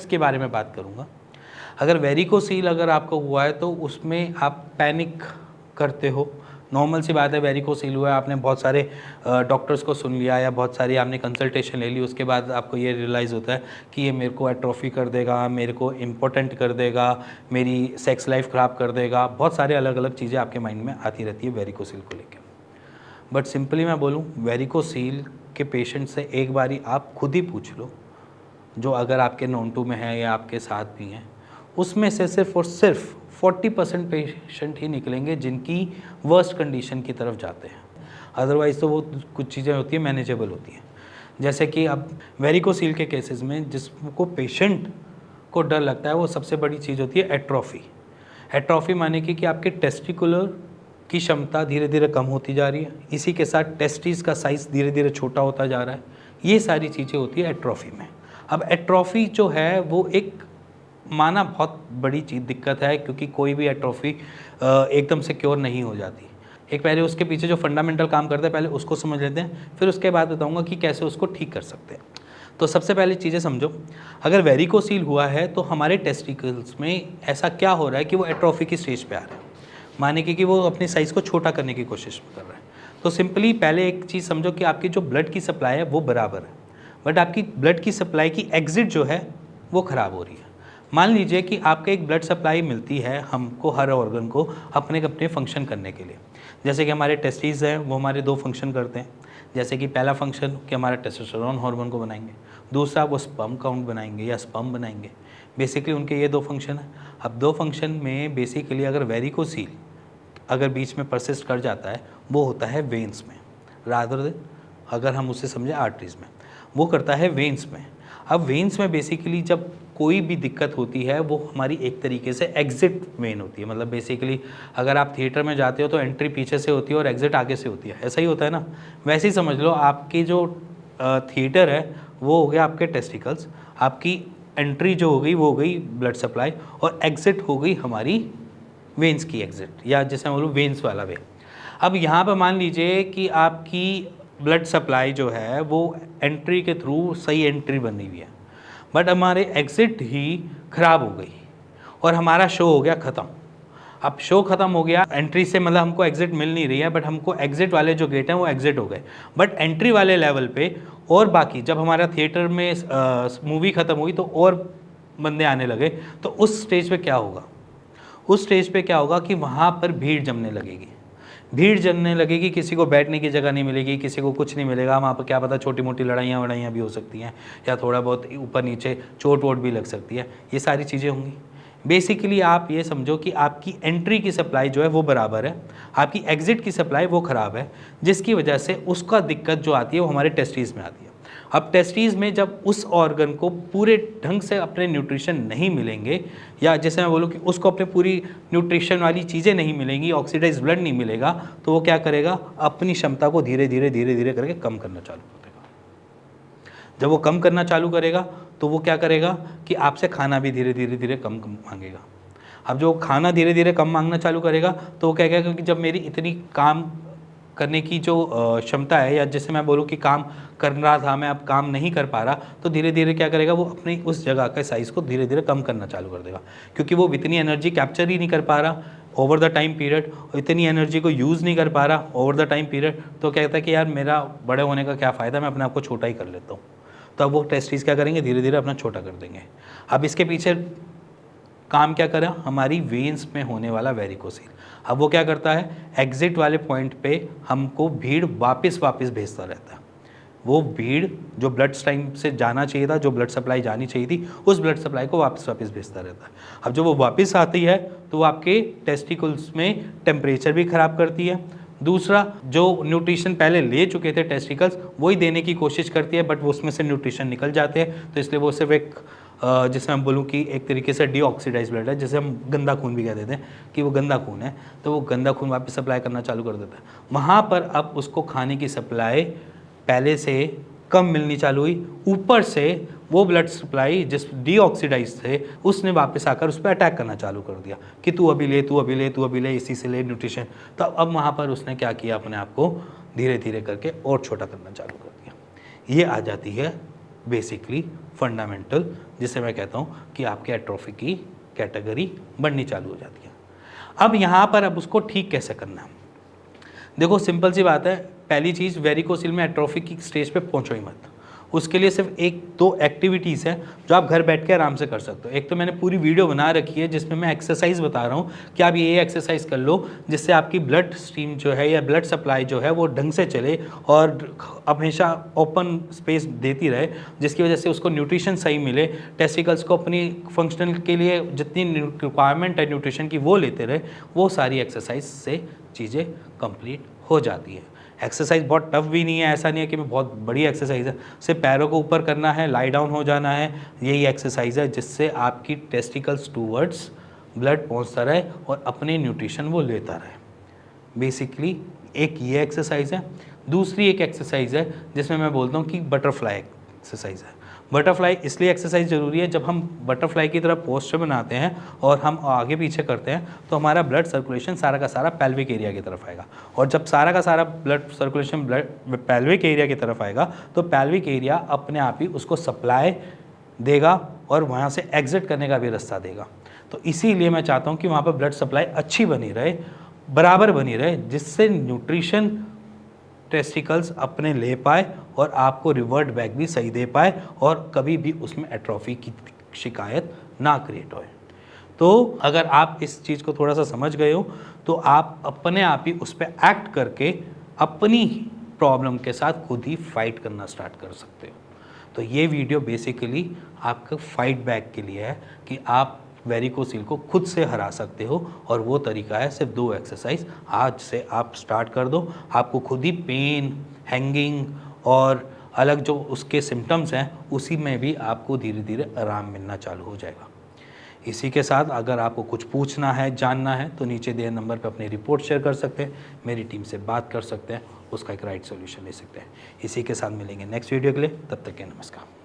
के बारे में बात करूंगा। अगर वेरिकोसील अगर आपको हुआ है तो उसमें आप पैनिक करते हो। नॉर्मल सी बात है, वेरिकोसील हुआ है, आपने बहुत सारे डॉक्टर्स को सुन लिया या बहुत सारी आपने कंसल्टेशन ले ली, उसके बाद आपको ये रियलाइज़ होता है कि ये मेरे को एट्रोफी कर देगा, मेरे को इम्पोर्टेंट कर देगा, मेरी सेक्स लाइफ ख़राब कर देगा। बहुत सारे अलग अलग चीज़ें आपके माइंड में आती रहती है वेरिकोसील को लेकर। बट सिंपली मैं बोलूँ, वेरिकोसील के पेशेंट से एक बारी आप खुद ही पूछ लो, जो अगर आपके नोन टू में है या आपके साथ भी हैं, उसमें से सिर्फ और सिर्फ 40% पेशेंट ही निकलेंगे जिनकी वर्स्ट कंडीशन की तरफ जाते हैं। अदरवाइज़ तो वो कुछ चीज़ें होती हैं मैनेजेबल होती हैं। जैसे कि अब वेरिकोसील के केसेस में जिसको पेशेंट को डर लगता है वो सबसे बड़ी चीज़ होती है एट्रोफी। एट्रोफी माने कि आपके टेस्टिकुलर की क्षमता धीरे धीरे कम होती जा रही है, इसी के साथ टेस्टिस का साइज़ धीरे धीरे छोटा होता जा रहा है। ये सारी चीज़ें होती है एट्रोफी में। अब एट्रोफी जो है वो एक माना बहुत बड़ी चीज़ दिक्कत है, क्योंकि कोई भी एट्रोफी एकदम से क्योर नहीं हो जाती। एक पहले उसके पीछे जो फंडामेंटल काम करते हैं पहले उसको समझ लेते हैं, फिर उसके बाद बताऊंगा कि कैसे उसको ठीक कर सकते हैं। तो सबसे पहले चीज़ें समझो, अगर वेरिकोसील हुआ है तो हमारे टेस्टिकल्स में ऐसा क्या हो रहा है कि वो एट्रोफी की स्टेज पे आ रहा है, माने कि वो अपने साइज़ को छोटा करने की कोशिश कर रहा है। तो सिंपली पहले एक चीज़ समझो कि आपकी जो ब्लड की सप्लाई है वो बराबर है, बट आपकी ब्लड की सप्लाई की एग्जिट जो है वो ख़राब हो रही है। मान लीजिए कि आपको एक ब्लड सप्लाई मिलती है हमको हर ऑर्गन को अपने अपने फंक्शन करने के लिए। जैसे कि हमारे टेस्टिस हैं, वो हमारे 2 फंक्शन करते हैं। जैसे कि पहला फंक्शन कि हमारा टेस्टोस्टेरोन हार्मोन को बनाएंगे, दूसरा वो स्पर्म काउंट बनाएंगे या स्पर्म बनाएंगे। बेसिकली उनके ये 2 फंक्शन हैं। अब 2 फंक्शन में बेसिकली अगर वेरिकोसील अगर बीच में परसिस्ट कर जाता है, वो होता है वेन्स में, रादर देन अगर हम उसे समझे आर्टरीज में, वो करता है वेन्स में। अब वेन्स में बेसिकली जब कोई भी दिक्कत होती है वो हमारी एक तरीके से एग्जिट वेन होती है। मतलब बेसिकली अगर आप थिएटर में जाते हो तो एंट्री पीछे से होती है और एग्जिट आगे से होती है, ऐसा ही होता है ना। वैसे ही समझ लो, आपकी जो थिएटर है वो हो गया आपके टेस्टिकल्स, आपकी एंट्री जो हो गई वो हो गई ब्लड सप्लाई, और एग्जिट हो गई हमारी वेन्स की एग्जिट, या जैसे हम बोलूँ वेन्स वाला वे। अब यहाँ पर मान लीजिए कि आपकी ब्लड सप्लाई जो है वो एंट्री के थ्रू सही एंट्री बनी हुई है, बट हमारे एग्ज़िट ही ख़राब हो गई और हमारा शो हो गया ख़त्म। अब शो ख़त्म हो गया, एंट्री से मतलब हमको एग्ज़िट मिल नहीं रही है, बट हमको एग्ज़िट वाले जो गेट हैं वो एग्ज़िट हो गए, बट एंट्री वाले लेवल पे और बाकी जब हमारा थिएटर में मूवी ख़त्म हुई तो और बंदे आने लगे, तो उस स्टेज पे क्या होगा? उस स्टेज पे क्या होगा कि वहाँ पर भीड़ जमने लगेगी। भीड़ जमने लगेगी, किसी को बैठने की जगह नहीं मिलेगी, किसी को कुछ नहीं मिलेगा। वहाँ पर क्या पता छोटी मोटी लड़ाइयाँ वड़ाइयाँ भी हो सकती हैं, या थोड़ा बहुत ऊपर नीचे चोट वोट भी लग सकती है। ये सारी चीज़ें होंगी। बेसिकली आप ये समझो कि आपकी एंट्री की सप्लाई जो है वो बराबर है, आपकी एग्जिट की सप्लाई वो ख़राब है, जिसकी वजह से उसका दिक्कत जो आती है वो हमारे टेस्टिस में आती है। अब टेस्टिस में जब उस ऑर्गन को पूरे ढंग से अपने न्यूट्रिशन नहीं मिलेंगे, या जैसे मैं बोलूँ कि उसको अपने पूरी न्यूट्रिशन वाली चीज़ें नहीं मिलेंगी, ऑक्सीडाइज ब्लड नहीं मिलेगा, तो वो क्या करेगा? अपनी क्षमता को धीरे धीरे करके कम करना चालू कर देगा। जब वो कम करना चालू करेगा तो वो क्या करेगा कि आपसे खाना भी धीरे धीरे कम मांगेगा। अब जो खाना धीरे धीरे कम मांगना चालू करेगा तो वो क्या कहेगा कि जब मेरी इतनी काम करने की जो क्षमता है, या जैसे मैं बोलूँ कि काम कर रहा था मैं अब काम नहीं कर पा रहा, तो धीरे धीरे क्या करेगा? वो अपनी उस जगह के साइज़ को धीरे धीरे कम करना चालू कर देगा, क्योंकि वो इतनी एनर्जी कैप्चर ही नहीं कर पा रहा ओवर द टाइम पीरियड, इतनी एनर्जी को यूज़ नहीं कर पा रहा ओवर द टाइम पीरियड। तो कहता है कि यार मेरा बड़े होने का क्या फ़ायदा, मैं अपने आप को छोटा ही कर लेता हूँ। तो अब वो टेस्टिस क्या करेंगे? धीरे धीरे अपना छोटा कर देंगे। अब इसके पीछे काम क्या करा? हमारी वेन्स में होने वाला वेरिकोसील। अब वो क्या करता है? एग्जिट वाले पॉइंट पे हमको भीड़ वापस भेजता रहता है। वो भीड़ जो ब्लड टाइम से जाना चाहिए था, जो ब्लड सप्लाई जानी चाहिए थी, उस ब्लड सप्लाई को वापस भेजता रहता है। अब जब वो वापस आती है तो वो आपके टेस्टिकल्स में टेम्परेचर भी ख़राब करती है। दूसरा, जो न्यूट्रिशन पहले ले चुके थे टेस्टिकल्स वही देने की कोशिश करती है, बट वो उसमें से न्यूट्रिशन निकल जाते हैं, तो इसलिए वो सिर्फ एक जिसे हम बोलूँ कि एक तरीके से डीऑक्सीडाइज ब्लड है, जिसे हम गंदा खून भी कह देते हैं कि वो गंदा खून है, तो वो गंदा खून वापस सप्लाई करना चालू कर देता है। वहाँ पर अब उसको खाने की सप्लाई पहले से कम मिलनी चालू हुई, ऊपर से वो ब्लड सप्लाई जिस डीऑक्सीडाइज थे उसने वापस आकर उस पर अटैक करना चालू कर दिया कि तू अभी ले, इसी से ले न्यूट्रिशन। तो अब वहाँ पर उसने क्या किया? अपने आप को धीरे धीरे करके और छोटा करना चालू कर दिया। ये आ जाती है बेसिकली फंडामेंटल, जिसे मैं कहता हूँ कि आपके एट्रोफी की कैटेगरी बढ़नी चालू हो जाती है। अब यहाँ पर अब उसको ठीक कैसे करना है? देखो सिंपल सी बात है, पहली चीज़ वेरिकोसिल में एट्रोफी की स्टेज पे पहुँचो ही मत। उसके लिए सिर्फ एक दो एक्टिविटीज़ हैं जो आप घर बैठ के आराम से कर सकते हो। एक तो मैंने पूरी वीडियो बना रखी है जिसमें मैं एक्सरसाइज बता रहा हूँ कि आप ये एक्सरसाइज कर लो जिससे आपकी ब्लड स्ट्रीम जो है या ब्लड सप्लाई जो है वो ढंग से चले और हमेशा ओपन स्पेस देती रहे, जिसकी वजह से उसको न्यूट्रिशन सही मिले, टेस्टिकल्स को अपनी फंक्शनल के लिए जितनी रिक्वायरमेंट है न्यूट्रिशन की वो लेते रहे। वो सारी एक्सरसाइज से चीज़ें कंप्लीट हो जाती है। एक्सरसाइज बहुत टफ भी नहीं है, ऐसा नहीं है कि मैं बहुत बड़ी एक्सरसाइज है, सिर्फ पैरों को ऊपर करना है, लाई डाउन हो जाना है, यही एक्सरसाइज है जिससे आपकी टेस्टिकल्स टूवर्ड्स ब्लड पहुंचता रहे और अपने न्यूट्रिशन वो लेता रहे। बेसिकली एक ये एक्सरसाइज है। दूसरी एक एक्सरसाइज है जिसमें मैं बोलता हूँ कि बटरफ्लाई एक्सरसाइज है। बटरफ्लाई इसलिए एक्सरसाइज ज़रूरी है, जब हम बटरफ्लाई की तरह पोस्चर बनाते हैं और हम आगे पीछे करते हैं तो हमारा ब्लड सर्कुलेशन सारा का सारा पेल्विक एरिया की तरफ आएगा, और जब सारा का सारा ब्लड सर्कुलेशन पेल्विक एरिया की तरफ आएगा तो पेल्विक एरिया अपने आप ही उसको सप्लाई देगा और वहाँ से एग्जिट करने का भी रास्ता देगा। तो इसीलिए मैं चाहता हूँ कि वहाँ पर ब्लड सप्लाई अच्छी बनी रहे, बराबर बनी रहे, जिससे न्यूट्रिशन टेस्टिकल्स अपने ले पाए और आपको रिवर्ट बैक भी सही दे पाए और कभी भी उसमें एट्रोफी की शिकायत ना क्रिएट होए। तो अगर आप इस चीज़ को थोड़ा सा समझ गए हो तो आप अपने आप ही उस पर एक्ट करके अपनी प्रॉब्लम के साथ खुद ही फाइट करना स्टार्ट कर सकते हो। तो ये वीडियो बेसिकली आपका फाइट बैक के लिए है कि आप वेरिकोसिल को खुद से हरा सकते हो, और वो तरीका है सिर्फ 2 एक्सरसाइज। आज से आप स्टार्ट कर दो, आपको खुद ही पेन, हैंगिंग और अलग जो उसके सिम्टम्स हैं उसी में भी आपको धीरे धीरे आराम मिलना चालू हो जाएगा। इसी के साथ अगर आपको कुछ पूछना है, जानना है तो नीचे दिए नंबर पर अपनी रिपोर्ट शेयर कर सकते हैं, मेरी टीम से बात कर सकते हैं, उसका एक राइट सॉल्यूशन ले सकते हैं। इसी के साथ मिलेंगे नेक्स्ट वीडियो के लिए, तब तक के नमस्कार।